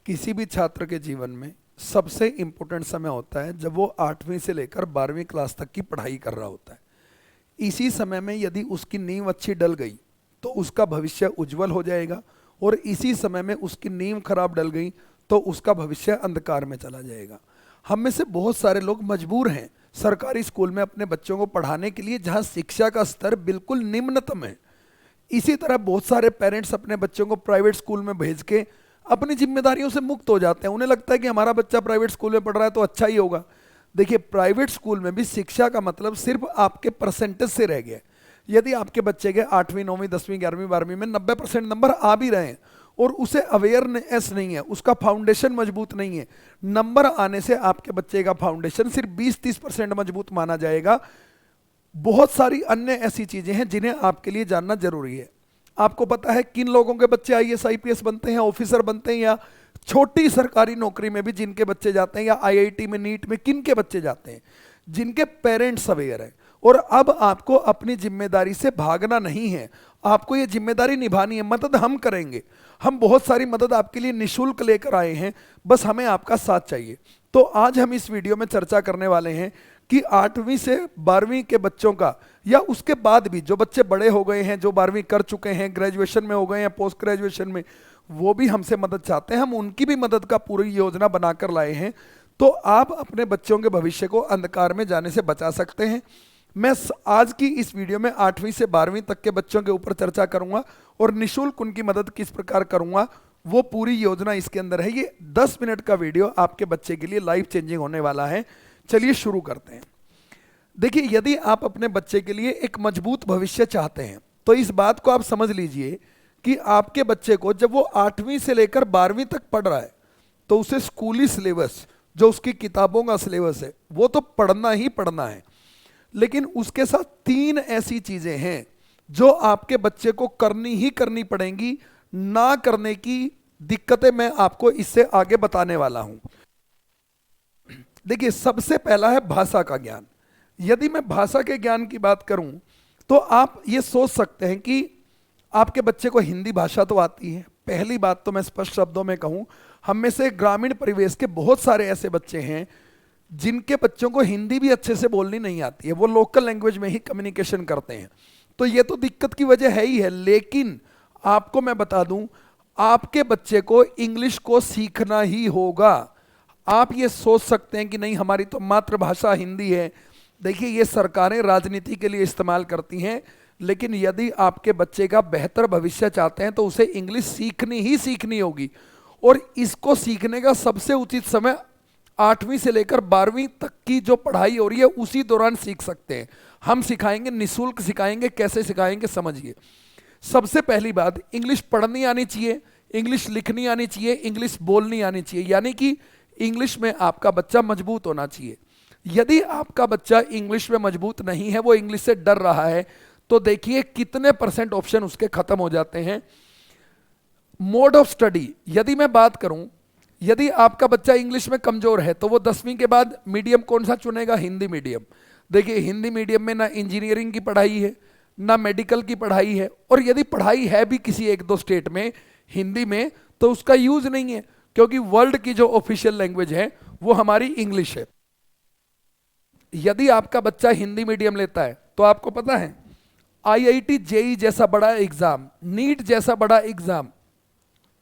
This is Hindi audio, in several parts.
किसी भी छात्र के जीवन में सबसे इम्पोर्टेंट समय होता है जब वो 8वीं से लेकर 12वीं क्लास तक की पढ़ाई कर रहा होता है। इसी समय में यदि उसकी नींव अच्छी डल गई तो उसका भविष्य उज्जवल हो जाएगा, और इसी समय में उसकी नींव खराब डल गई तो उसका भविष्य अंधकार में चला जाएगा। हम में से बहुत सारे लोग मजबूर हैं सरकारी स्कूल में अपने बच्चों को पढ़ाने के लिए, जहाँ शिक्षा का स्तर बिल्कुल निम्नतम है। इसी तरह बहुत सारे पेरेंट्स अपने बच्चों को प्राइवेट स्कूल में भेज के अपनी जिम्मेदारियों से मुक्त हो जाते हैं। उन्हें लगता है कि हमारा बच्चा प्राइवेट स्कूल में पढ़ रहा है तो अच्छा ही होगा। देखिए, प्राइवेट स्कूल में भी शिक्षा का मतलब सिर्फ आपके परसेंटेज से रह गया। यदि आपके बच्चे के 8वीं 9वीं 10वीं 11वीं 12वीं में 90% नंबर आ भी रहे हैं और उसे अवेयरनेस नहीं है, उसका फाउंडेशन मजबूत नहीं है, नंबर आने से आपके बच्चे का फाउंडेशन सिर्फ 20-30% मजबूत माना जाएगा। बहुत सारी अन्य ऐसी चीजें हैं जिन्हें आपके लिए जानना जरूरी है। आपको पता है किन लोगों के बच्चे आईएएस आईपीएस बनते हैं, ऑफिसर बनते हैं, या छोटी सरकारी नौकरी में भी जिनके बच्चे जाते हैं, या आईआईटी में नीट में किन के बच्चे जाते हैं? जिनके पेरेंट्स अवेयर हैं। और अब आपको अपनी जिम्मेदारी से भागना नहीं है, आपको ये जिम्मेदारी निभानी है। मदद हम करेंगे, हम बहुत सारी मदद आपके लिए निःशुल्क लेकर आए हैं, बस हमें आपका साथ चाहिए। तो आज हम इस वीडियो में चर्चा करने वाले हैं कि 8वीं से 12वीं के बच्चों का, या उसके बाद भी जो बच्चे बड़े हो गए हैं, जो 12वीं कर चुके हैं, ग्रेजुएशन में हो गए हैं, पोस्ट ग्रेजुएशन में, वो भी हमसे मदद चाहते हैं। हम उनकी भी मदद का पूरी योजना बनाकर लाए हैं, तो आप अपने बच्चों के भविष्य को अंधकार में जाने से बचा सकते हैं। मैं आज की इस वीडियो में 8वीं से 12वीं तक के बच्चों के ऊपर चर्चा करूंगा और निःशुल्क उनकी मदद किस प्रकार करूंगा, वो पूरी योजना इसके अंदर है। ये 10 मिनट का वीडियो आपके बच्चे के लिए लाइफ चेंजिंग होने वाला है। चलिए शुरू करते हैं। देखिए, यदि आप अपने बच्चे के लिए एक मजबूत भविष्य चाहते हैं तो इस बात को आप समझ लीजिए कि आपके बच्चे को जब वो 8वीं से लेकर 12वीं तक पढ़ रहा है तो उसे स्कूली सिलेबस, जो उसकी किताबों का सिलेबस है, वो तो पढ़ना ही पढ़ना है। लेकिन उसके साथ 3 ऐसी चीजें हैं जो आपके बच्चे को करनी ही करनी पड़ेंगी। ना करने की दिक्कतें मैं आपको इससे आगे बताने वाला हूं। देखिए, सबसे पहला है भाषा का ज्ञान। यदि मैं भाषा के ज्ञान की बात करूं तो आप ये सोच सकते हैं कि आपके बच्चे को हिंदी भाषा तो आती है। पहली बात तो मैं स्पष्ट शब्दों में कहूं, हम में से ग्रामीण परिवेश के बहुत सारे ऐसे बच्चे हैं जिनके बच्चों को हिंदी भी अच्छे से बोलनी नहीं आती है, वो लोकल लैंग्वेज में ही कम्युनिकेशन करते हैं। तो ये तो दिक्कत की वजह है ही है। लेकिन आपको मैं बता दूं, आपके बच्चे को इंग्लिश को सीखना ही होगा। आप ये सोच सकते हैं कि नहीं, हमारी तो मातृभाषा हिंदी है। देखिए, ये सरकारें राजनीति के लिए इस्तेमाल करती हैं, लेकिन यदि आपके बच्चे का बेहतर भविष्य चाहते हैं तो उसे इंग्लिश सीखनी ही सीखनी होगी। और इसको सीखने का सबसे उचित समय 8वीं से लेकर 12वीं तक की जो पढ़ाई हो रही है उसी दौरान सीख सकते हैं। हम सिखाएंगे, निःशुल्क सिखाएंगे। कैसे सिखाएंगे समझिए। सबसे पहली बात, इंग्लिश पढ़नी आनी चाहिए, इंग्लिश लिखनी आनी चाहिए, इंग्लिश बोलनी आनी चाहिए। यानी कि इंग्लिश में आपका बच्चा मजबूत होना चाहिए। यदि आपका बच्चा इंग्लिश में मजबूत नहीं है, वो इंग्लिश से डर रहा है, तो देखिए कितने % ऑप्शन उसके खत्म हो जाते हैं। मोड ऑफ स्टडी, यदि मैं बात करूं, यदि आपका बच्चा इंग्लिश में कमजोर है तो वो 10वीं के बाद मीडियम कौन सा चुनेगा? हिंदी मीडियम। देखिए, हिंदी मीडियम में ना इंजीनियरिंग की पढ़ाई है, ना मेडिकल की पढ़ाई है, और यदि पढ़ाई है भी किसी 1-2 स्टेट में हिंदी में, तो उसका यूज नहीं है, क्योंकि वर्ल्ड की जो ऑफिशियल लैंग्वेज है वो हमारी इंग्लिश है। यदि आपका बच्चा हिंदी मीडियम लेता है तो आपको पता है आईआईटी जेई जैसा बड़ा एग्जाम, नीट जैसा बड़ा एग्जाम,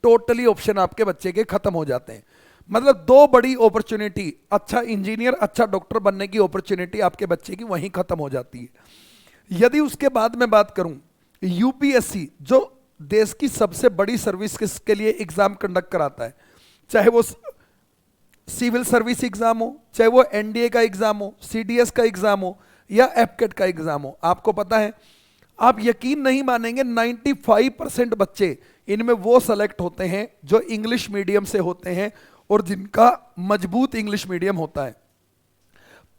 टोटली ऑप्शन आपके बच्चे के खत्म हो जाते हैं। मतलब 2 बड़ी अपॉर्चुनिटी, अच्छा इंजीनियर, अच्छा डॉक्टर बनने की अपॉर्चुनिटी आपके बच्चे की वहीं खत्म हो जाती है। यदि उसके बाद मैं बात करूं, यूपीएससी जो देश की सबसे बड़ी सर्विस के लिए एग्जाम कंडक्ट कराता है, चाहे वो सिविल सर्विस एग्जाम हो, चाहे वो एनडीए का एग्जाम हो, सीडीएस का एग्जाम हो, या एपकेट का एग्जाम हो, आपको पता है, आप यकीन नहीं मानेंगे, 95% बच्चे इनमें वो सेलेक्ट होते हैं जो इंग्लिश मीडियम से होते हैं और जिनका मजबूत इंग्लिश मीडियम होता है।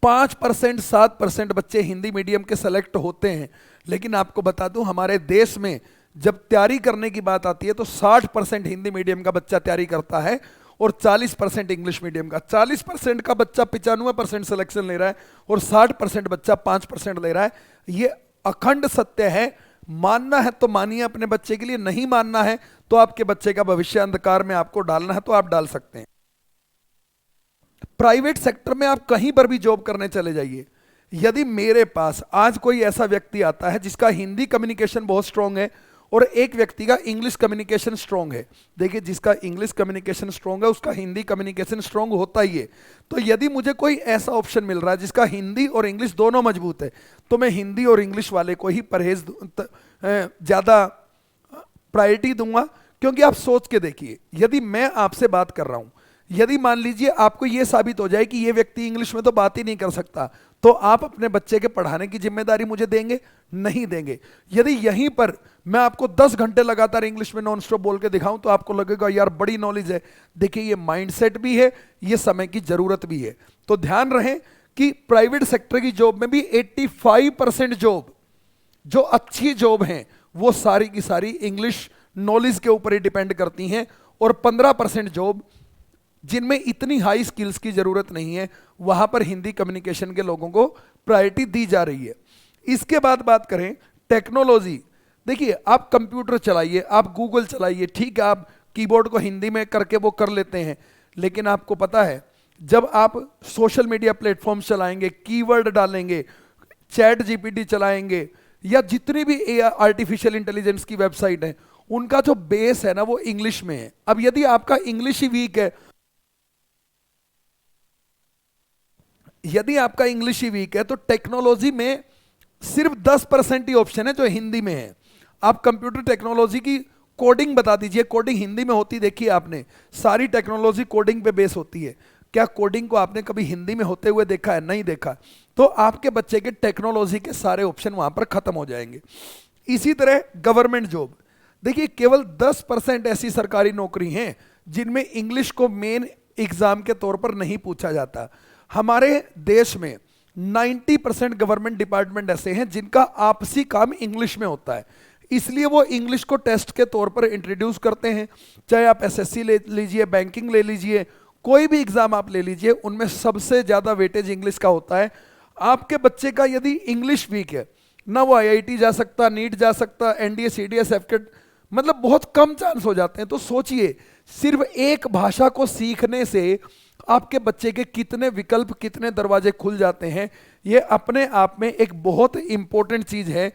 5% 7% बच्चे हिंदी मीडियम के सेलेक्ट होते हैं। लेकिन आपको बता दूं, हमारे देश में जब तैयारी करने की बात आती है तो 60% हिंदी मीडियम का बच्चा तैयारी करता है और 40% इंग्लिश मीडियम का। 40% का बच्चा 95% सिलेक्शन ले रहा है और 60% बच्चा 5% ले रहा है। ये अखंड सत्य है। मानना है तो मानिए अपने बच्चे के लिए, नहीं मानना है तो आपके बच्चे का भविष्य अंधकार में आपको डालना है तो आप डाल सकते हैं। प्राइवेट सेक्टर में आप कहीं पर भी जॉब करने चले जाइए, यदि मेरे पास आज कोई ऐसा व्यक्ति आता है जिसका हिंदी कम्युनिकेशन बहुत स्ट्रांग है और एक व्यक्ति का इंग्लिश कम्युनिकेशन स्ट्रांग है, देखिए जिसका इंग्लिश कम्युनिकेशन स्ट्रांग है उसका हिंदी कम्युनिकेशन स्ट्रांग होता ही है, तो यदि मुझे कोई ऐसा ऑप्शन मिल रहा है जिसका हिंदी और इंग्लिश दोनों मजबूत है, तो मैं हिंदी और इंग्लिश वाले को ही ज़्यादा प्रायोरिटी दूंगा। क्योंकि आप सोच के देखिए, यदि मैं आपसे बात कर रहा हूं, यदि मान लीजिए आपको यह साबित हो जाए कि यह व्यक्ति इंग्लिश में तो बात ही नहीं कर सकता, तो आप अपने बच्चे के पढ़ाने की जिम्मेदारी मुझे देंगे? नहीं देंगे। यदि यहीं पर मैं आपको 10 घंटे लगातार इंग्लिश में नॉन स्टॉप बोल के दिखाऊं तो आपको लगेगा यार बड़ी नॉलेज है। देखिए ये माइंडसेट भी है, ये समय की जरूरत भी है। तो ध्यान रहे कि प्राइवेट सेक्टर की जॉब में भी 85% जॉब जो अच्छी जॉब हैं वो सारी की सारी इंग्लिश नॉलेज के ऊपर ही डिपेंड करती हैं, और 15% जॉब जिनमें इतनी हाई स्किल्स की जरूरत नहीं है वहां पर हिंदी कम्युनिकेशन के लोगों को प्रायोरिटी दी जा रही है। इसके बाद बात करें टेक्नोलॉजी, देखिए आप कंप्यूटर चलाइए, आप गूगल चलाइए, ठीक है आप कीबोर्ड को हिंदी में करके वो कर लेते हैं, लेकिन आपको पता है जब आप सोशल मीडिया प्लेटफॉर्म चलाएंगे, कीवर्ड डालेंगे, चैट जीपीटी चलाएंगे या जितनी भी आर्टिफिशियल इंटेलिजेंस की वेबसाइट है, उनका जो बेस है ना वो इंग्लिश में है। अब यदि आपका इंग्लिश ही वीक है, यदि आपका इंग्लिश ही वीक है तो टेक्नोलॉजी में सिर्फ 10% ही ऑप्शन है जो हिंदी में है। आप कंप्यूटर टेक्नोलॉजी की कोडिंग बता दीजिए, कोडिंग हिंदी में होती देखिए आपने, सारी टेक्नोलॉजी कोडिंग पे बेस होती है। क्या कोडिंग को आपने कभी हिंदी में होते हुए देखा है? नहीं देखा। तो आपके बच्चे के टेक्नोलॉजी के सारे ऑप्शन वहां पर खत्म हो जाएंगे। इसी तरह गवर्नमेंट जॉब, देखिए केवल 10% ऐसी सरकारी नौकरी हैं जिनमें इंग्लिश को मेन एग्जाम के तौर पर नहीं पूछा जाता। हमारे देश में 90% गवर्नमेंट डिपार्टमेंट ऐसे हैं जिनका आपसी काम इंग्लिश में होता है, इसलिए वो इंग्लिश को टेस्ट के तौर पर इंट्रोड्यूस करते हैं। चाहे आप एसएससी ले लीजिए, बैंकिंग ले लीजिए, कोई भी एग्जाम आप ले लीजिए, उनमें सबसे ज्यादा वेटेज इंग्लिश का होता है। आपके बच्चे का यदि इंग्लिश वीक है ना, वो आईआईटी जा सकता, नीट जा सकता, एनडीए सीडीएस एफकेट, मतलब बहुत कम चांस हो जाते हैं। तो सोचिए सिर्फ एक भाषा को सीखने से आपके बच्चे के कितने विकल्प, कितने दरवाजे खुल जाते हैं। ये अपने आप में एक बहुत इंपॉर्टेंट चीज है,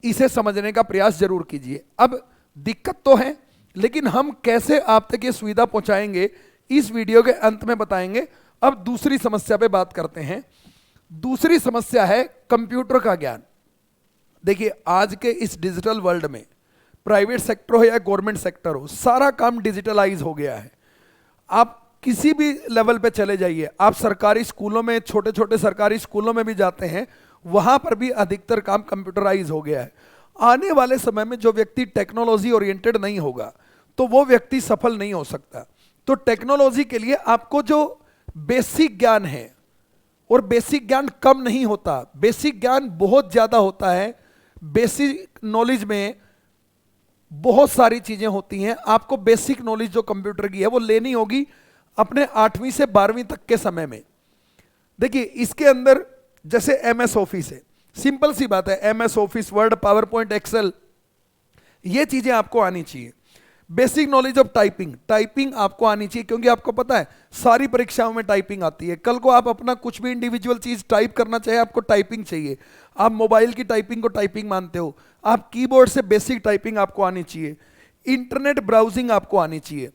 इसे समझने का प्रयास जरूर कीजिए। अब दिक्कत तो है, लेकिन हम कैसे आप तक ये सुविधा पहुंचाएंगे इस वीडियो के अंत में बताएंगे। अब दूसरी समस्या पे बात करते हैं। दूसरी समस्या है कंप्यूटर का ज्ञान। देखिए आज के इस डिजिटल वर्ल्ड में प्राइवेट सेक्टर हो या गवर्नमेंट सेक्टर हो, सारा काम डिजिटलाइज हो गया है। आप किसी भी लेवल पे चले जाइए, आप सरकारी स्कूलों में, छोटे छोटे सरकारी स्कूलों में भी जाते हैं, वहां पर भी अधिकतर काम कंप्यूटराइज हो गया है। आने वाले समय में जो व्यक्ति टेक्नोलॉजी ओरिएंटेड नहीं होगा तो वो व्यक्ति सफल नहीं हो सकता। तो टेक्नोलॉजी के लिए आपको जो बेसिक ज्ञान है, और बेसिक ज्ञान कम नहीं होता, बेसिक ज्ञान बहुत ज्यादा होता है। बेसिक नॉलेज में बहुत सारी चीजें होती हैं। आपको बेसिक नॉलेज जो कंप्यूटर की है वो लेनी होगी अपने 8वीं से 12वीं तक के समय में। देखिए इसके अंदर जैसे एमएस ऑफिस है, सिंपल सी बात है, MS Office, Word, PowerPoint, Excel, ये चीजें आपको आनी चाहिए। Basic knowledge of typing, typing आपको आनी चाहिए, क्योंकि आपको पता है सारी परीक्षाओं में टाइपिंग आती है। कल को आप अपना कुछ भी इंडिविजुअल चीज टाइप करना चाहिए, आपको टाइपिंग चाहिए। आप मोबाइल की टाइपिंग को टाइपिंग मानते हो, आप कीबोर्ड से बेसिक टाइपिंग आपको आनी चाहिए। इंटरनेट ब्राउजिंग आपको आनी चाहिए।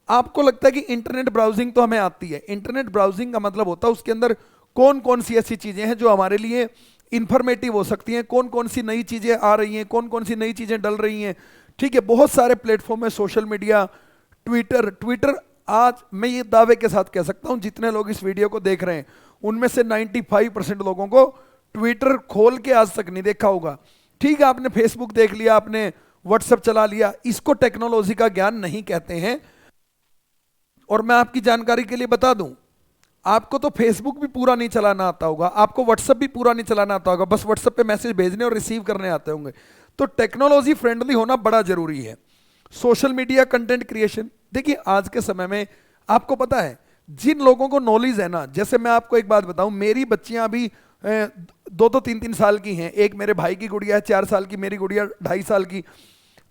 आपको लगता है कि इंटरनेट ब्राउजिंग तो हमें आती है, इंटरनेट ब्राउजिंग का मतलब होता है उसके अंदर कौन कौन सी ऐसी चीजें हैं जो हमारे लिए इंफॉर्मेटिव हो सकती हैं, कौन कौन सी नई चीजें आ रही हैं, कौन कौन सी नई चीजें डल रही हैं। ठीक है, बहुत सारे प्लेटफॉर्म है, सोशल मीडिया, ट्विटर। आज मैं ये दावे के साथ कह सकता हूं जितने लोग इस वीडियो को देख रहे हैं उनमें से 95% लोगों को ट्विटर खोल के आज तक नहीं देखा होगा। ठीक है, आपने फेसबुक देख लिया, आपने व्हाट्सएप चला लिया, इसको टेक्नोलॉजी का ज्ञान नहीं कहते हैं। और मैं आपकी जानकारी के लिए बता दूं, आपको तो फेसबुक भी पूरा नहीं चलाना आता होगा, आपको व्हाट्सएप भी पूरा नहीं चलाना आता होगा, बस व्हाट्सएप पे मैसेज भेजने और रिसीव करने आते होंगे। तो टेक्नोलॉजी फ्रेंडली होना बड़ा जरूरी है। सोशल मीडिया कंटेंट क्रिएशन, देखिए आज के समय में आपको पता है जिन लोगों को नॉलेज है ना, जैसे मैं आपको एक बात बताऊं, मेरी बच्चियां अभी दो दो तीन तीन साल की हैं, एक मेरे भाई की गुड़िया है 4 साल की, मेरी गुड़िया 2.5 साल की।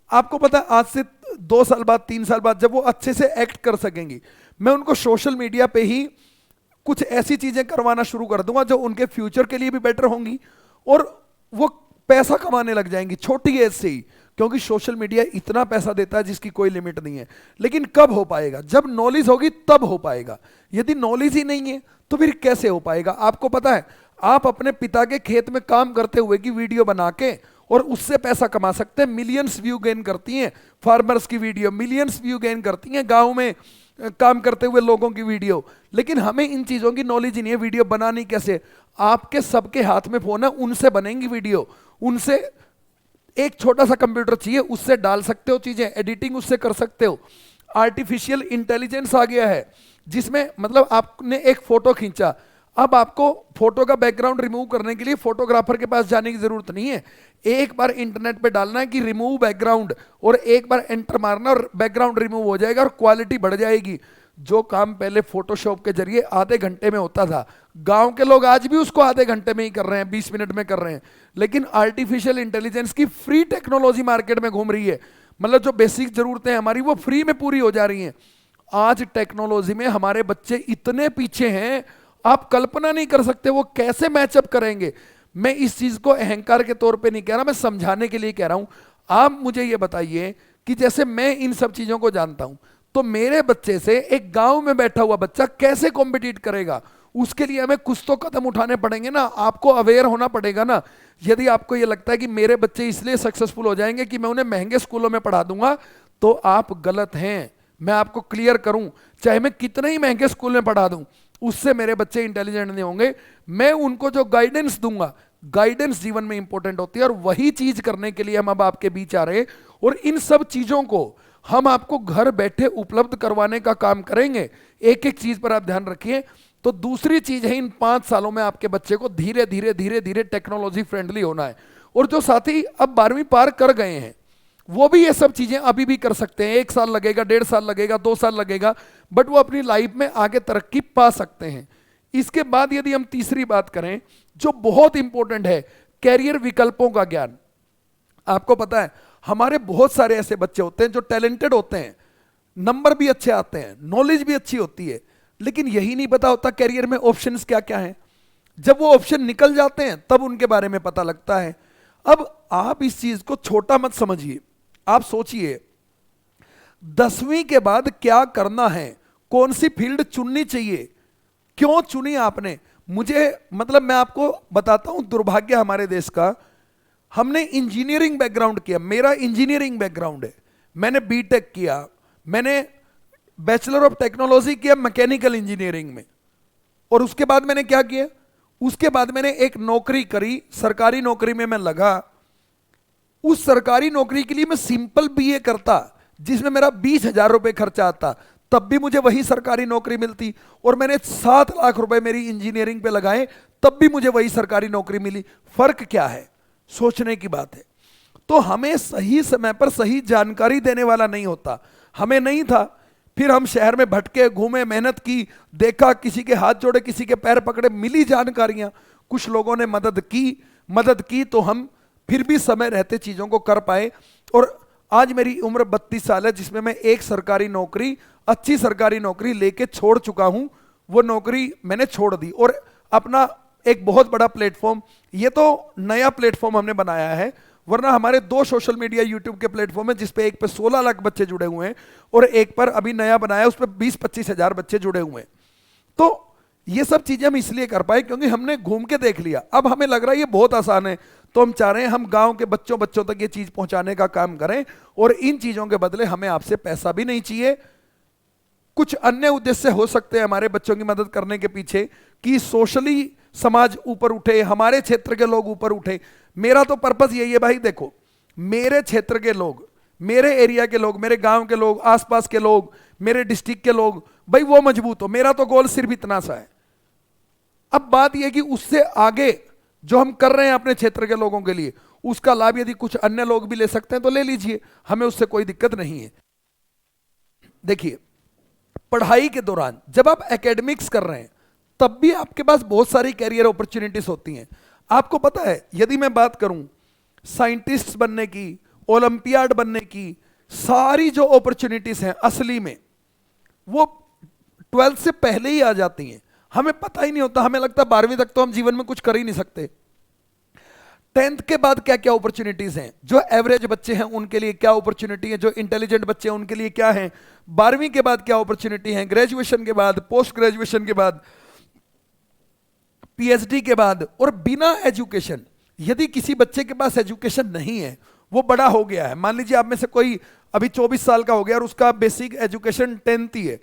आपको पता है आज से 2 साल बाद 3 साल बाद जब वो अच्छे से एक्ट कर सकेंगी, मैं उनको सोशल मीडिया पे ही कुछ ऐसी चीजें करवाना शुरू कर दूंगा जो उनके फ्यूचर के लिए भी बेटर होंगी और वो पैसा कमाने लग जाएंगी छोटी एज से ही, क्योंकि सोशल मीडिया इतना पैसा देता है जिसकी कोई लिमिट नहीं है। लेकिन कब हो पाएगा? जब नॉलेज होगी तब हो पाएगा। यदि नॉलेज ही नहीं है तो फिर कैसे हो पाएगा? आपको पता है आप अपने पिता के खेत में काम करते हुए की वीडियो बना के और उससे पैसा कमा सकते हैं। मिलियंस व्यू गेन करती हैं फार्मर्स की वीडियो, मिलियंस व्यू गेन करती हैं गांव में काम करते हुए लोगों की वीडियो। लेकिन हमें इन चीजों की नॉलेज ही नहीं है, वीडियो बनानी कैसे। आपके सबके हाथ में फोन है, उनसे बनेंगी वीडियो, उनसे एक छोटा सा कंप्यूटर चाहिए, उससे डाल सकते हो चीजें, एडिटिंग उससे कर सकते हो। आर्टिफिशियल इंटेलिजेंस आ गया है जिसमें मतलब आपने एक फोटो खींचा, अब आपको फोटो का बैकग्राउंड रिमूव करने के लिए फोटोग्राफर के पास जाने की जरूरत नहीं है। एक बार इंटरनेट पे डालना है कि रिमूव बैकग्राउंड और एक बार एंटर मारना और बैकग्राउंड रिमूव हो जाएगा और क्वालिटी बढ़ जाएगी। जो काम पहले फोटोशॉप के जरिए आधे घंटे में होता था, गांव के लोग आज भी उसको आधे घंटे में ही कर रहे हैं, 20 मिनट में कर रहे हैं। लेकिन आर्टिफिशियल इंटेलिजेंस की फ्री टेक्नोलॉजी मार्केट में घूम रही है, मतलब जो बेसिक जरूरतें हैं हमारी वो फ्री में पूरी हो जा रही हैं। आज टेक्नोलॉजी में हमारे बच्चे इतने पीछे हैं, आप कल्पना नहीं कर सकते वो कैसे मैचअप करेंगे। मैं इस चीज को अहंकार के तौर पे नहीं कह रहा, मैं समझाने के लिए कह रहा हूं। आप मुझे ये बताइए कि जैसे मैं इन सब चीजों को जानता हूं, तो मेरे बच्चे से एक गांव में बैठा हुआ बच्चा कैसे कॉम्पिटिट करेगा? उसके लिए हमें कुछ तो कदम उठाने पड़ेंगे ना, आपको अवेयर होना पड़ेगा ना। यदि आपको ये लगता है कि मेरे बच्चे इसलिए सक्सेसफुल हो जाएंगे कि मैं उन्हें महंगे स्कूलों में पढ़ा दूंगा, तो आप गलत हैं। मैं आपको क्लियर करूं, चाहे मैं कितने ही महंगे स्कूल में पढ़ा दूं, उससे मेरे बच्चे इंटेलिजेंट नहीं होंगे। मैं उनको जो गाइडेंस दूंगा, गाइडेंस जीवन में इंपॉर्टेंट होती है, और वही चीज करने के लिए हम अब आपके बीच आ रहे हैं। और इन सब चीजों को हम आपको घर बैठे उपलब्ध करवाने का काम करेंगे। एक एक चीज पर आप ध्यान रखिए। तो दूसरी चीज है, इन 5 सालों में आपके बच्चे को धीरे धीरे धीरे धीरे टेक्नोलॉजी फ्रेंडली होना है। और जो साथी अब 12वीं पार कर गए हैं वो भी ये सब चीजें अभी भी कर सकते हैं। 1 साल लगेगा, 1.5 साल लगेगा, 2 साल लगेगा, बट वो अपनी लाइफ में आगे तरक्की पा सकते हैं। इसके बाद यदि हम तीसरी बात करें जो बहुत इंपॉर्टेंट है, कैरियर विकल्पों का ज्ञान। आपको पता है हमारे बहुत सारे ऐसे बच्चे होते हैं जो टैलेंटेड होते हैं, नंबर भी अच्छे आते हैं, नॉलेज भी अच्छी होती है, लेकिन यही नहीं पता होता कैरियर में ऑप्शंस क्या क्या हैं। जब वो ऑप्शन निकल जाते हैं तब उनके बारे में पता लगता है। अब आप इस चीज को छोटा मत समझिए, आप सोचिए 10वीं के बाद क्या करना है, कौन सी फील्ड चुननी चाहिए, क्यों चुनी आपने। मुझे मतलब मैं आपको बताता हूं, दुर्भाग्य हमारे देश का, हमने इंजीनियरिंग बैकग्राउंड किया, मेरा इंजीनियरिंग बैकग्राउंड है, मैंने बीटेक किया, मैंने बैचलर ऑफ टेक्नोलॉजी किया मैकेनिकल इंजीनियरिंग में, और उसके बाद मैंने क्या किया, उसके बाद मैंने एक नौकरी करी, सरकारी नौकरी में मैं लगा। उस सरकारी नौकरी के लिए मैं सिंपल बीए करता जिसमें मेरा 20,000 रुपए खर्चा आता, तब भी मुझे वही सरकारी नौकरी मिलती। और मैंने 7 लाख रुपए मेरी इंजीनियरिंग पे लगाए, तब भी मुझे वही सरकारी नौकरी मिली। फर्क क्या है? सोचने की बात है। तो हमें सही समय पर सही जानकारी देने वाला नहीं होता, हमें नहीं था। फिर हम शहर में भटके, घूमे, मेहनत की, देखा, किसी के हाथ जोड़े, किसी के पैर पकड़े, मिली जानकारियां, कुछ लोगों ने मदद की तो हम फिर भी समय रहते चीजों को कर पाए। और आज मेरी उम्र 32 साल है, जिसमें मैं एक सरकारी नौकरी, अच्छी सरकारी नौकरी लेके छोड़ चुका हूं। वो नौकरी मैंने छोड़ दी और अपना एक बहुत बड़ा प्लेटफॉर्म, ये तो नया प्लेटफॉर्म हमने बनाया है, वरना हमारे 2 सोशल मीडिया यूट्यूब के प्लेटफॉर्म है, जिसपे एक पे 16 लाख बच्चे जुड़े हुए हैं और एक पर अभी नया बनाया उस पर 20-25 हजार बच्चे जुड़े हुए हैं। तो ये सब चीजें हम इसलिए कर पाए क्योंकि हमने घूम के देख लिया। अब हमें लग रहा है ये बहुत आसान है, तो हम चाह रहे हैं हम गांव के बच्चों तक ये चीज पहुंचाने का काम करें। और इन चीजों के बदले हमें आपसे पैसा भी नहीं चाहिए। कुछ अन्य उद्देश्य हो सकते हैं हमारे बच्चों की मदद करने के पीछे, कि सोशली समाज ऊपर उठे, हमारे क्षेत्र के लोग ऊपर उठे। मेरा तो पर्पस यही है भाई, देखो मेरे क्षेत्र के लोग, मेरे एरिया के लोग, मेरे गांव के लोग, आसपास के लोग, मेरे डिस्ट्रिक्ट के लोग, भाई वो मजबूत हो। मेरा तो गोल सिर्फ इतना सा है। अब बात यह कि उससे आगे जो हम कर रहे हैं अपने क्षेत्र के लोगों के लिए, उसका लाभ यदि कुछ अन्य लोग भी ले सकते हैं तो ले लीजिए, हमें उससे कोई दिक्कत नहीं है। देखिए पढ़ाई के दौरान जब आप एकेडमिक्स कर रहे हैं तब भी आपके पास बहुत सारी कैरियर अपॉर्चुनिटीज होती हैं। आपको पता है, यदि मैं बात करूं साइंटिस्ट बनने की, ओलंपियाड बनने की, सारी जो अपॉर्चुनिटीज हैं असली में वो 12th से पहले ही आ जाती हैं। हमें पता ही नहीं होता, हमें लगता है 12वीं तक तो हम जीवन में कुछ कर ही नहीं सकते। 10th के बाद क्या क्या अपॉर्चुनिटीज हैं, जो एवरेज बच्चे हैं उनके लिए क्या अपॉर्चुनिटी है, जो इंटेलिजेंट बच्चे हैं उनके लिए क्या है, 12वीं के बाद क्या अपॉर्चुनिटी है, ग्रेजुएशन के बाद, पोस्ट ग्रेजुएशन के बाद, पीएचडी के बाद। और बिना एजुकेशन, यदि किसी बच्चे के पास एजुकेशन नहीं है, वो बड़ा हो गया है, मान लीजिए आप में से कोई अभी 24 साल का हो गया और उसका बेसिक एजुकेशन 10th ही है,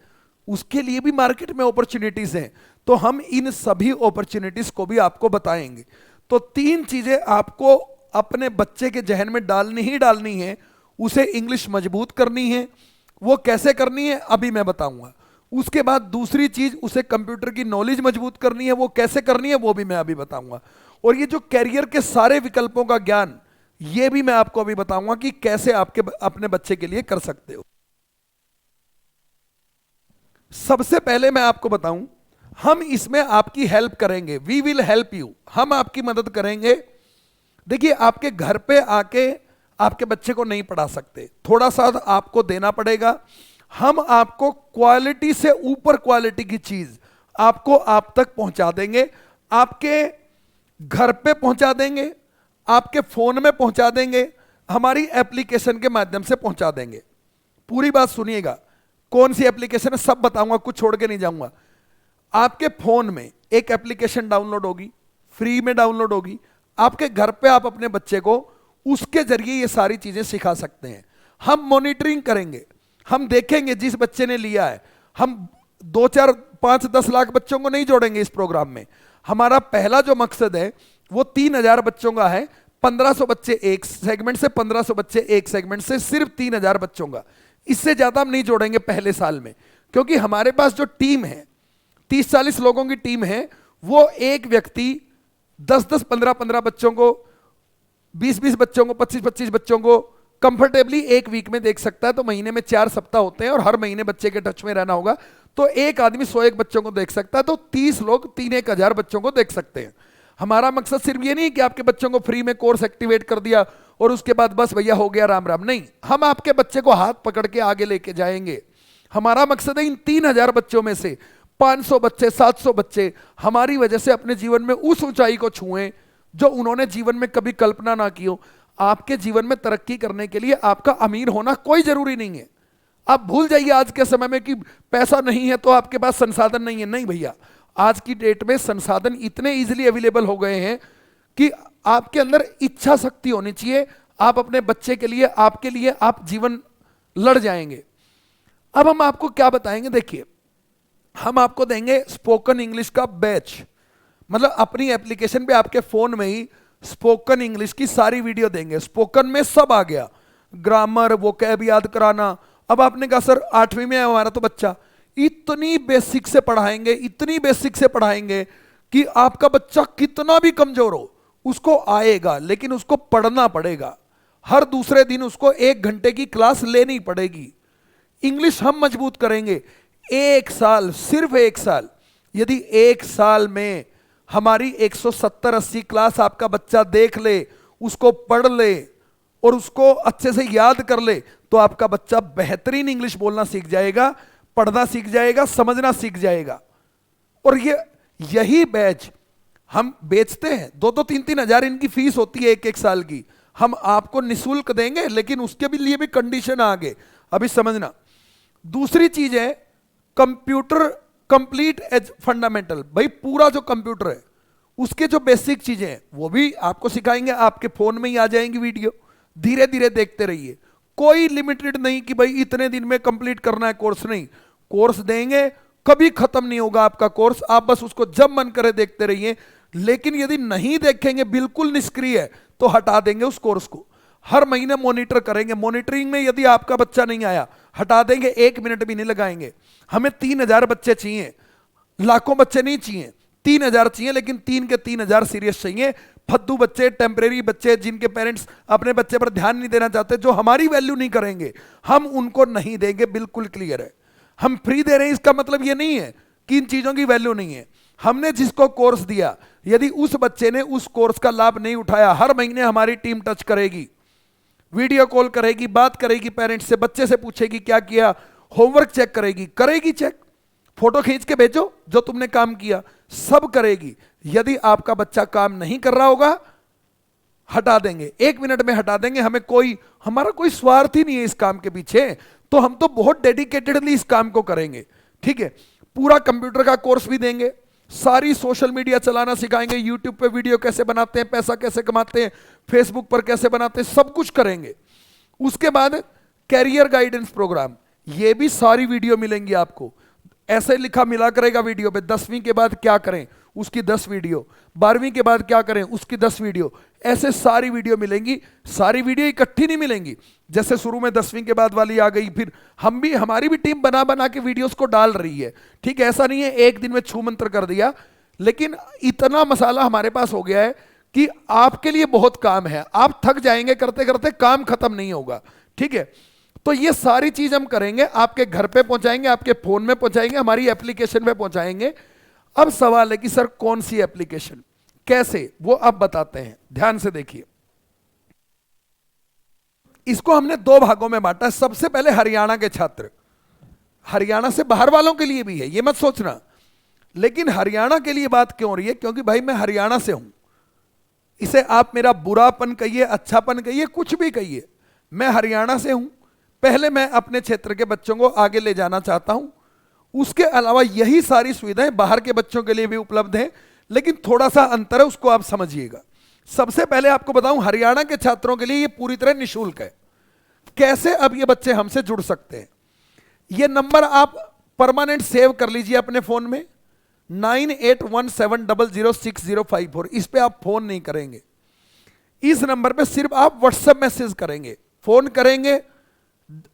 उसके लिए भी मार्केट में अपॉर्चुनिटीज हैं। तो हम इन सभी अपॉर्चुनिटीज को भी आपको बताएंगे। तो 3 चीजें आपको अपने बच्चे के जहन में डालनी ही डालनी है। उसे इंग्लिश मजबूत करनी है, वो कैसे करनी है अभी मैं बताऊंगा। उसके बाद दूसरी चीज, उसे कंप्यूटर की नॉलेज मजबूत करनी है, वो कैसे करनी है वो भी मैं अभी बताऊंगा। और ये जो कैरियर के सारे विकल्पों का ज्ञान, ये भी मैं आपको अभी बताऊंगा कि कैसे आपके अपने बच्चे के लिए कर सकते हो। सबसे पहले मैं आपको बताऊं, हम इसमें आपकी हेल्प करेंगे, वी विल हेल्प यू, हम आपकी मदद करेंगे। देखिए, आपके घर पे आके आपके बच्चे को नहीं पढ़ा सकते, थोड़ा सा आपको देना पड़ेगा। हम आपको क्वालिटी से ऊपर क्वालिटी की चीज आपको आप तक पहुंचा देंगे, आपके घर पे पहुंचा देंगे, आपके फोन में पहुंचा देंगे, हमारी एप्लीकेशन के माध्यम से पहुंचा देंगे। पूरी बात सुनिएगा, कौन सी एप्लीकेशन है सब बताऊंगा, कुछ छोड़ के नहीं जाऊंगा। आपके फोन में एक एप्लीकेशन डाउनलोड होगी, फ्री में डाउनलोड होगी, आपके घर पे आप अपने बच्चे को उसके जरिए ये सारी चीजें सिखा सकते हैं। हम मॉनिटरिंग करेंगे, हम देखेंगे जिस बच्चे ने लिया है, हम 2, 4, 5, 10 लाख बच्चों को नहीं जोड़ेंगे इस प्रोग्राम में। हमारा पहला जो मकसद है वो 3000 बच्चों का है, 1500 बच्चे एक सेगमेंट से, 1500 बच्चे एक सेगमेंट से, सिर्फ 3000 बच्चों का। इससे ज्यादा हम नहीं जोड़ेंगे पहले साल में, क्योंकि हमारे पास जो टीम है 30-40 लोगों की टीम है, वो एक व्यक्ति 10-10, 15-15 बच्चों को, 20-20 बच्चों को, 25-25 बच्चों को कंफर्टेबली एक वीक में देख सकता है। तो महीने में 4 सप्ताह होते हैं और हर महीने बच्चे के टच में रहना होगा, तो एक आदमी 101 बच्चों को देख सकता है। तो 30 लोग 3-1000 बच्चों को देख सकते हैं। हमारा मकसद सिर्फ ये नहीं कि आपके बच्चों को फ्री में कोर्स एक्टिवेट कर दिया और उसके बाद बस भैया हो गया राम राम, नहीं, हम आपके बच्चे को हाथ पकड़ के आगे लेके जाएंगे। हमारा मकसद है इन 3000 बच्चों में से 500 बच्चे, 700 बच्चे हमारी वजह से अपने जीवन में उस ऊंचाई को छुएं जो उन्होंने जीवन में कभी कल्पना ना की हो। आपके जीवन में तरक्की करने के लिए आपका अमीर होना कोई जरूरी नहीं है। आप भूल जाइए आज के समय में कि पैसा नहीं है तो आपके पास संसाधन नहीं है, नहीं भैया, आज की डेट में संसाधन इतने इजीली अवेलेबल हो गए हैं कि आपके अंदर इच्छा शक्ति होनी चाहिए। आप अपने बच्चे के लिए, आपके लिए आप जीवन लड़ जाएंगे। अब हम आपको क्या बताएंगे, देखिए, हम आपको देंगे स्पोकन इंग्लिश का बैच, मतलब अपनी एप्लीकेशन पे आपके फोन में ही स्पोकन इंग्लिश की सारी वीडियो देंगे। स्पोकन में सब आ गया, ग्रामर, वोकैब याद कराना। अब आपने कहा सर 8वीं में है हमारा तो बच्चा, इतनी बेसिक से पढ़ाएंगे, इतनी बेसिक से पढ़ाएंगे कि आपका बच्चा कितना भी कमजोर हो उसको आएगा, लेकिन उसको पढ़ना पड़ेगा। हर दूसरे दिन उसको 1 घंटे की क्लास लेनी पड़ेगी। इंग्लिश हम मजबूत करेंगे। 1 साल, सिर्फ 1 साल, यदि 1 साल में हमारी 170-80 क्लास आपका बच्चा देख ले, उसको पढ़ ले और उसको अच्छे से याद कर ले, तो आपका बच्चा बेहतरीन इंग्लिश बोलना सीख जाएगा, पढ़ना सीख जाएगा, समझना सीख जाएगा। और यही बैच हम बेचते हैं, 2-2, 3-3 हजार इनकी फीस होती है 1-1 साल की। हम आपको निःशुल्क देंगे, लेकिन उसके भी लिए भी कंडीशन आगे, अभी समझना। दूसरी चीज है कंप्यूटर कंप्लीट एज फंडामेंटल। भाई पूरा जो कंप्यूटर है उसके जो बेसिक चीजें हैं वो भी आपको सिखाएंगे, आपके फोन में ही आ जाएंगी वीडियो, धीरे धीरे देखते रहिए। कोई लिमिटेड नहीं कि भाई इतने दिन में कंप्लीट करना है कोर्स, नहीं, कोर्स देंगे, कभी खत्म नहीं होगा आपका कोर्स, आप बस उसको जब मन करे देखते रहिए। लेकिन यदि नहीं देखेंगे, बिल्कुल निष्क्रिय है, तो हटा देंगे उस कोर्स को। हर महीने मॉनिटर करेंगे, मॉनिटरिंग में यदि आपका बच्चा नहीं आया हटा देंगे, 1 मिनट भी नहीं लगाएंगे। हमें 3000 बच्चे चाहिए, लाखों बच्चे नहीं चाहिए, 3000 चाहिए, लेकिन 3 के 3000 सीरियस चाहिए। फद्दू बच्चे, टेम्परेरी बच्चे, जिनके पेरेंट्स अपने बच्चे पर ध्यान नहीं देना चाहते, जो हमारी वैल्यू नहीं करेंगे, हम उनको नहीं देंगे, बिल्कुल क्लियर है। हम फ्री दे रहे हैं इसका मतलब ये नहीं है कि इन चीजों की वैल्यू नहीं है। हमने जिसको कोर्स दिया, यदि उस बच्चे ने उस कोर्स का लाभ नहीं उठाया, हर महीने हमारी टीम टच करेगी, वीडियो कॉल करेगी, बात करेगी पेरेंट्स से, बच्चे से पूछेगी क्या किया, होमवर्क चेक करेगी चेक, फोटो खींच के भेजो जो तुमने काम किया, सब करेगी। यदि आपका बच्चा काम नहीं कर रहा होगा, हटा देंगे, 1 मिनट में हटा देंगे। हमारा कोई स्वार्थ ही नहीं है इस काम के पीछे, तो हम तो बहुत डेडिकेटेडली इस काम को करेंगे। ठीक है, पूरा कंप्यूटर का कोर्स भी देंगे, सारी सोशल मीडिया चलाना सिखाएंगे, यूट्यूब पे वीडियो कैसे बनाते हैं, पैसा कैसे कमाते हैं, फेसबुक पर कैसे बनाते हैं, सब कुछ करेंगे। उसके बाद कैरियर गाइडेंस प्रोग्राम, ये भी सारी वीडियो मिलेंगी आपको, ऐसे लिखा मिला करेगा वीडियो पे, 10वीं के बाद क्या करें उसकी 10 वीडियो, 12वीं के बाद क्या करें उसकी 10 वीडियो, ऐसे सारी वीडियो मिलेंगी। सारी वीडियो इकट्ठी नहीं मिलेंगी, जैसे शुरू में 10वीं के बाद वाली आ गई, फिर हमारी भी टीम बना बना के वीडियोस को डाल रही है। ठीक है, ऐसा नहीं है एक दिन में छू मंत्र कर दिया, लेकिन इतना मसाला हमारे पास हो गया है कि आपके लिए बहुत काम है, आप थक जाएंगे करते करते, काम खत्म नहीं होगा। ठीक है, तो ये सारी चीज हम करेंगे, आपके घर पे पहुंचाएंगे, आपके फोन में पहुंचाएंगे, हमारी एप्लीकेशन पे पहुंचाएंगे। अब सवाल है कि सर कौन सी एप्लीकेशन, कैसे, वो अब बताते हैं, ध्यान से देखिए। इसको हमने 2 भागों में बांटा। सबसे पहले हरियाणा के छात्र, हरियाणा से बाहर वालों के लिए भी है, ये मत सोचना, लेकिन हरियाणा के लिए बात क्यों हो रही है, क्योंकि भाई मैं हरियाणा से हूं। इसे आप मेरा बुरापन कहिए, अच्छापन कहिए, कुछ भी कहिए, मैं हरियाणा से हूं। पहले मैं अपने क्षेत्र के बच्चों को आगे ले जाना चाहता हूं। उसके अलावा यही सारी सुविधाएं बाहर के बच्चों के लिए भी उपलब्ध हैं, लेकिन थोड़ा सा अंतर है, उसको आप समझिएगा। सबसे पहले आपको बताऊं, हरियाणा के छात्रों के लिए ये पूरी तरह निःशुल्क है। कैसे अब ये बच्चे हमसे जुड़ सकते हैं, ये नंबर आप परमानेंट सेव कर लीजिए अपने फोन में, 9817006054। इस पे आप फोन नहीं करेंगे, इस नंबर पे सिर्फ आप व्हाट्सएप मैसेज करेंगे। फोन करेंगे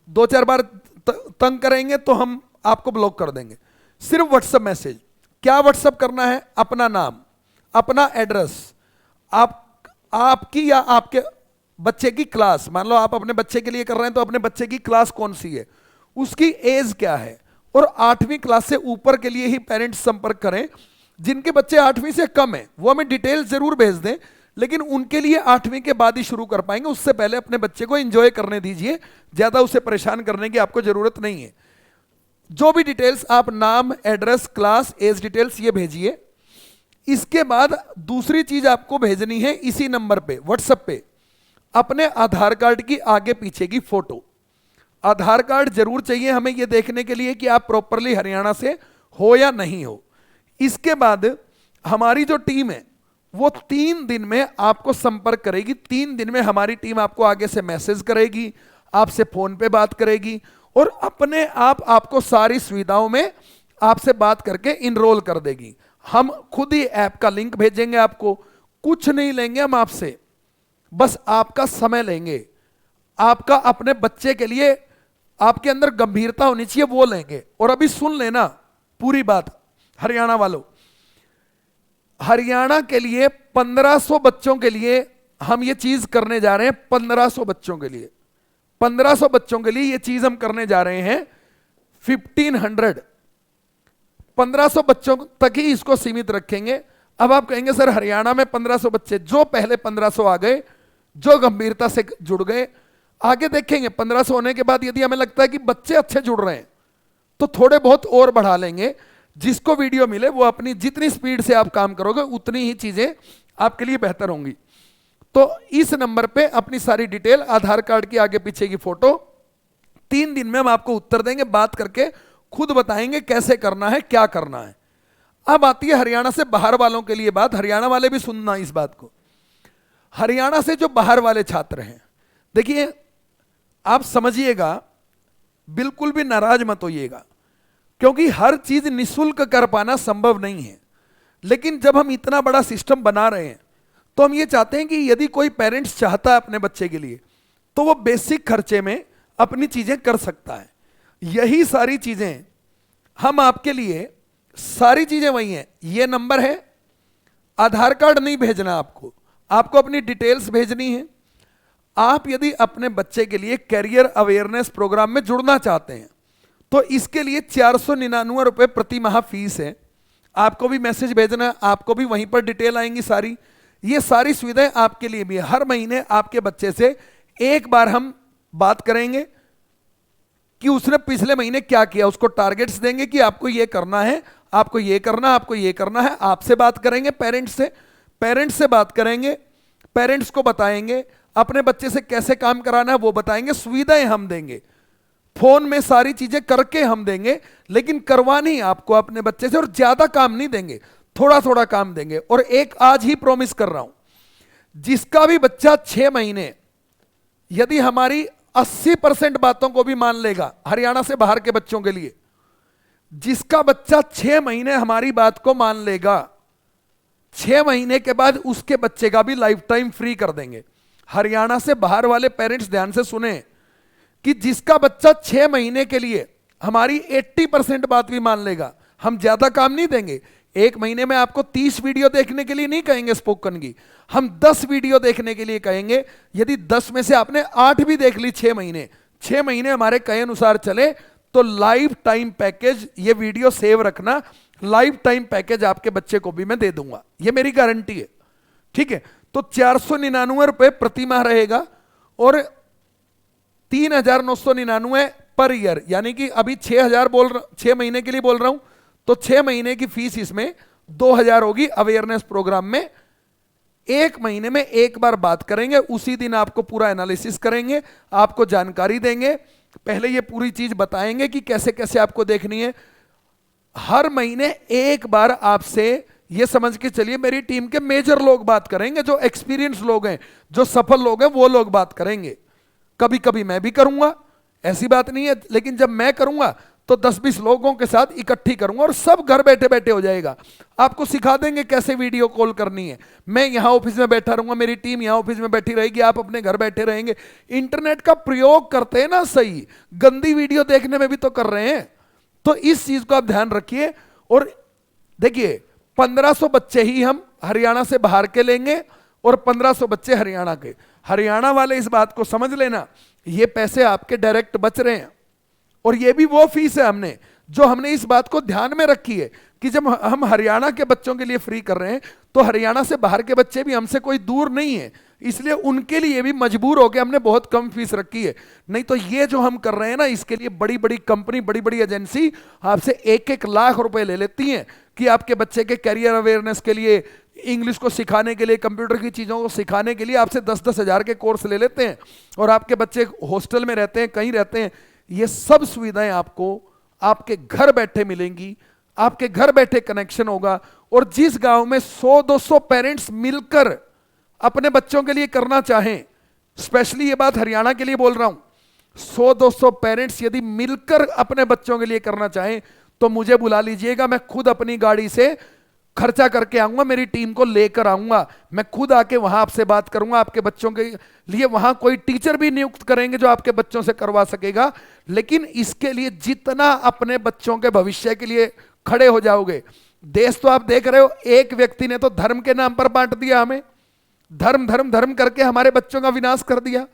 2-4 बार तंग करेंगे तो हम आपको ब्लॉक कर देंगे। सिर्फ व्हाट्सएप मैसेज। क्या व्हाट्सएप करना है, अपना नाम, अपना एड्रेस, आपकी या आपके बच्चे की क्लास, मान लो आप अपने बच्चे के लिए कर रहे हैं तो अपने बच्चे की क्लास कौन सी है, उसकी एज क्या है, और 8वीं क्लास से ऊपर के लिए ही पेरेंट्स संपर्क करें। जिनके बच्चे 8वीं से कम है वो हमें डिटेल जरूर भेज दें, लेकिन उनके लिए 8वीं के बाद ही शुरू कर पाएंगे, उससे पहले अपने बच्चे को एंजॉय करने दीजिए, ज्यादा उसे परेशान करने की आपको जरूरत नहीं है। जो भी डिटेल्स आप, नाम, एड्रेस, क्लास, एज डिटेल्स, ये भेजिए। इसके बाद दूसरी चीज आपको भेजनी है इसी नंबर पे, व्हाट्सएप पे, अपने आधार कार्ड की आगे पीछे की फोटो। आधार कार्ड जरूर चाहिए हमें ये देखने के लिए कि आप प्रॉपरली हरियाणा से हो या नहीं हो। इसके बाद हमारी जो टीम है वो 3 दिन में आपको संपर्क करेगी। 3 दिन में हमारी टीम आपको आगे से मैसेज करेगी, आपसे फोन पे बात करेगी, और अपने आप आपको सारी सुविधाओं में आपसे बात करके इनरोल कर देगी। हम खुद ही ऐप का लिंक भेजेंगे आपको, कुछ नहीं लेंगे हम आपसे, बस आपका समय लेंगे, आपका अपने बच्चे के लिए आपके अंदर गंभीरता होनी चाहिए वो लेंगे। और अभी सुन लेना पूरी बात, हरियाणा वालों, हरियाणा के लिए 1500 बच्चों के लिए हम ये चीज करने जा रहे हैं। 1500 बच्चों के लिए, 1500 बच्चों के लिए ये चीज हम करने जा रहे हैं। 1500 बच्चों तक ही इसको सीमित रखेंगे। अब आप कहेंगे सर हरियाणा में 1500 बच्चे, जो पहले 1500 आ गए, जो गंभीरता से जुड़ गए, आगे देखेंगे 1500 होने के बाद यदि हमें लगता है कि बच्चे अच्छे जुड़ रहे हैं तो थोड़े बहुत और बढ़ा लेंगे। जिसको वीडियो मिले वो अपनी, जितनी स्पीड से आप काम करोगे उतनी ही चीजें आपके लिए बेहतर होंगी। तो इस नंबर पे अपनी सारी डिटेल, आधार कार्ड की आगे पीछे की फोटो, 3 दिन में हम आपको उत्तर देंगे, बात करके खुद बताएंगे कैसे करना है, क्या करना है। अब आती है हरियाणा से बाहर वालों के लिए बात। हरियाणा वाले भी सुनना इस बात को। हरियाणा से जो बाहर वाले छात्र हैं, देखिए आप समझिएगा, बिल्कुल भी नाराज मत होइएगा, क्योंकि हर चीज निःशुल्क कर पाना संभव नहीं है। लेकिन जब हम इतना बड़ा सिस्टम बना रहे हैं तो हम ये चाहते हैं कि यदि कोई पेरेंट्स चाहता है अपने बच्चे के लिए तो वो बेसिक खर्चे में अपनी चीजें कर सकता है। यही सारी चीजें हम आपके लिए, सारी चीजें वही हैं। ये नंबर है, आधार कार्ड नहीं भेजना आपको, आपको अपनी डिटेल्स भेजनी है। आप यदि अपने बच्चे के लिए कैरियर अवेयरनेस प्रोग्राम में जुड़ना चाहते हैं तो इसके लिए 499 रुपए प्रति माह फीस है। आपको भी मैसेज भेजना है, आपको भी वहीं पर डिटेल आएंगी सारी। ये सारी सुविधाएं आपके लिए भी है। हर महीने आपके बच्चे से एक बार हम बात करेंगे कि उसने पिछले महीने क्या किया, उसको टारगेट्स देंगे कि आपको ये करना है, आपको ये करना है, आपको ये करना है। आपसे बात करेंगे, पेरेंट्स से बात करेंगे, पेरेंट्स को बताएंगे अपने बच्चे से कैसे काम कराना है, वो बताएंगे। सुविधाएं हम देंगे, फोन में सारी चीजें करके हम देंगे, लेकिन करवानी आपको अपने बच्चे से, और ज्यादा काम नहीं देंगे, थोड़ा थोड़ा काम देंगे। और एक आज ही प्रॉमिस कर रहा हूं, जिसका भी बच्चा 6 महीने यदि हमारी 80% बातों को भी मान लेगा, हरियाणा से बाहर के बच्चों के लिए, जिसका बच्चा 6 महीने हमारी बात को मान लेगा, 6 महीने के बाद उसके बच्चे का भी लाइफ टाइम फ्री कर देंगे। हरियाणा से बाहर वाले पेरेंट्स ध्यान से सुने कि जिसका बच्चा 6 महीने के लिए हमारी 80% बात भी मान लेगा, हम ज्यादा काम नहीं देंगे। एक महीने में आपको 30 वीडियो देखने के लिए नहीं कहेंगे स्पोकन की, हम 10 वीडियो देखने के लिए कहेंगे। यदि 10 में से आपने 8 भी देख ली 6 महीने हमारे कहे अनुसार चले, तो लाइफ टाइम पैकेज, ये वीडियो सेव रखना, लाइफ टाइम पैकेज आपके बच्चे को भी मैं दे दूंगा, ये मेरी गारंटी है। ठीक है, तो 499 रुपए प्रति माह रहेगा और 3,999 पर ईयर, यानी कि अभी 6 महीने के लिए बोल रहा हूं, तो 6 महीने की फीस इसमें 2,000 होगी अवेयरनेस प्रोग्राम में। एक महीने में एक बार बात करेंगे, उसी दिन आपको पूरा एनालिसिस करेंगे, आपको जानकारी देंगे, पहले ये पूरी चीज बताएंगे कि कैसे कैसे आपको देखनी है। हर महीने एक बार आपसे, ये समझ के चलिए मेरी टीम के मेजर लोग बात करेंगे, जो एक्सपीरियंस लोग हैं, जो सफल लोग हैं, वो लोग बात करेंगे। कभी कभी मैं भी करूंगा, ऐसी बात नहीं है, लेकिन जब मैं करूंगा तो 10-20 लोगों के साथ इकट्ठी करूंगा और सब घर बैठे बैठे हो जाएगा। आपको सिखा देंगे कैसे वीडियो कॉल करनी है। मैं यहां ऑफिस में बैठा रहूंगा, मेरी टीम यहां ऑफिस में बैठी रहेगी, आप अपने घर बैठे रहेंगे। इंटरनेट का प्रयोग करते हैं ना सही, गंदी वीडियो देखने में भी तो कर रहे हैं। तो इस चीज को आप ध्यान रखिए। और देखिए 1500 बच्चे ही हम हरियाणा से बाहर के लेंगे और 1500 बच्चे हरियाणा के। हरियाणा वाले इस बात को समझ लेना, ये पैसे आपके डायरेक्ट बच रहे हैं, और ये भी वो फीस है हमने इस बात को ध्यान में रखी है कि जब हम हरियाणा के बच्चों के लिए फ्री कर रहे हैं, तो हरियाणा से बाहर के बच्चे भी हमसे कोई दूर नहीं है, इसलिए उनके लिए भी मजबूर होकर हमने बहुत कम फीस रखी है। नहीं तो ये जो हम कर रहे हैं ना, इसके लिए बड़ी बड़ी कंपनी, बड़ी बड़ी एजेंसी आपसे 1-1 लाख रुपए ले लेती हैं कि आपके बच्चे के कैरियर अवेयरनेस के लिए, इंग्लिश को सिखाने के लिए, कंप्यूटर की चीज़ों को सिखाने के लिए आपसे 10-10 हज़ार के कोर्स ले लेते हैं, और आपके बच्चे हॉस्टल में रहते हैं, कहीं रहते हैं। ये सब सुविधाएं आपको आपके घर बैठे मिलेंगी, आपके घर बैठे कनेक्शन होगा। और जिस गांव में 100-200 पेरेंट्स मिलकर अपने बच्चों के लिए करना चाहें, स्पेशली ये बात हरियाणा के लिए बोल रहा हूं, 100-200 पेरेंट्स यदि मिलकर अपने बच्चों के लिए करना चाहें, तो मुझे बुला लीजिएगा, मैं खुद अपनी गाड़ी से खर्चा करके आऊंगा, मेरी टीम को लेकर आऊंगा, मैं खुद आके वहां आपसे बात करूंगा। आपके बच्चों के लिए वहां कोई टीचर भी नियुक्त करेंगे जो आपके बच्चों से करवा सकेगा। लेकिन इसके लिए जितना अपने बच्चों के भविष्य के लिए खड़े हो जाओगे, देश तो आप देख रहे हो, एक व्यक्ति ने तो धर्म के नाम पर बांट दिया हमें, धर्म धर्म धर्म करके हमारे बच्चों का विनाश कर दिया।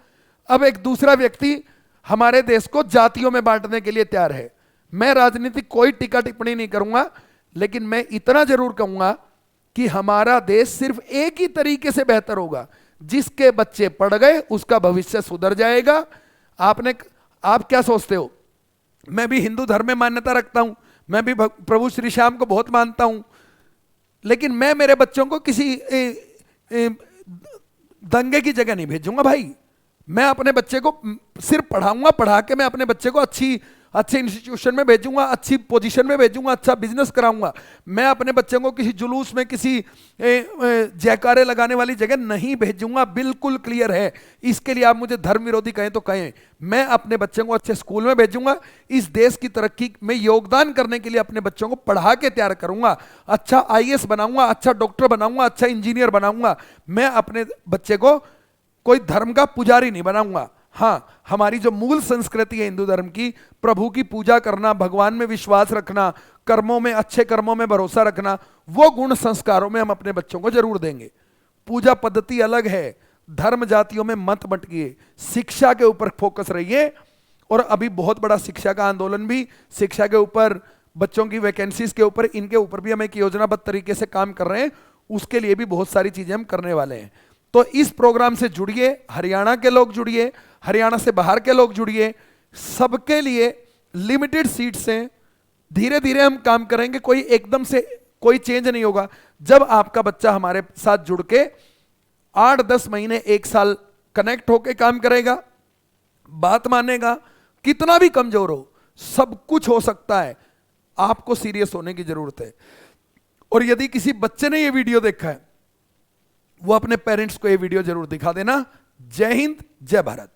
अब एक दूसरा व्यक्ति हमारे देश को जातियों में बांटने के लिए तैयार है। मैं राजनीतिक कोई टीका टिप्पणी नहीं करूंगा, लेकिन मैं इतना जरूर कहूंगा कि हमारा देश सिर्फ एक ही तरीके से बेहतर होगा, जिसके बच्चे पढ़ गए उसका भविष्य सुधर जाएगा। आप क्या सोचते हो? मैं भी हिंदू धर्म में मान्यता रखता हूं, मैं भी प्रभु श्री श्याम को बहुत मानता हूं, लेकिन मैं मेरे बच्चों को किसी दंगे की जगह नहीं भेजूंगा भाई। मैं अपने बच्चे को सिर्फ पढ़ाऊंगा, पढ़ा के मैं अपने बच्चे को अच्छे इंस्टीट्यूशन में भेजूंगा, अच्छी पोजीशन में भेजूंगा, अच्छा बिजनेस कराऊंगा। मैं अपने बच्चों को किसी जुलूस में, किसी जयकारे लगाने वाली जगह नहीं भेजूंगा, बिल्कुल क्लियर है। इसके लिए आप मुझे धर्म विरोधी कहें तो कहें, मैं अपने बच्चों को अच्छे स्कूल में भेजूंगा। इस देश की तरक्की में योगदान करने के लिए अपने बच्चों को पढ़ा के तैयार करूंगा, अच्छा IAS बनाऊंगा, अच्छा डॉक्टर बनाऊंगा, अच्छा इंजीनियर बनाऊंगा। मैं अपने बच्चे को कोई धर्म का पुजारी नहीं बनाऊंगा। हाँ, हमारी जो मूल संस्कृति है हिंदू धर्म की, प्रभु की पूजा करना, भगवान में विश्वास रखना, कर्मों में, अच्छे कर्मों में भरोसा रखना, वो गुण संस्कारों में हम अपने बच्चों को जरूर देंगे। पूजा पद्धति अलग है, धर्म जातियों में मत बंटिए, शिक्षा के ऊपर फोकस रहिए। और अभी बहुत बड़ा शिक्षा का आंदोलन भी, शिक्षा के ऊपर बच्चों की वैकेंसीज के ऊपर, इनके ऊपर भी हम एक योजनाबद्ध तरीके से काम कर रहे हैं। उसके लिए भी बहुत सारी चीजें हम करने वाले हैं। तो इस प्रोग्राम से जुड़िए, हरियाणा के लोग जुड़िए, हरियाणा से बाहर के लोग जुड़िए, सबके लिए लिमिटेड सीट्स हैं। धीरे धीरे हम काम करेंगे, कोई एकदम से कोई चेंज नहीं होगा। जब आपका बच्चा हमारे साथ जुड़ के 8-10 महीने 1 साल कनेक्ट होके काम करेगा, बात मानेगा, कितना भी कमजोर हो, सब कुछ हो सकता है। आपको सीरियस होने की जरूरत है। और यदि किसी बच्चे ने ये वीडियो देखा है, वो अपने पेरेंट्स को ये वीडियो जरूर दिखा देना। जय हिंद, जय भारत।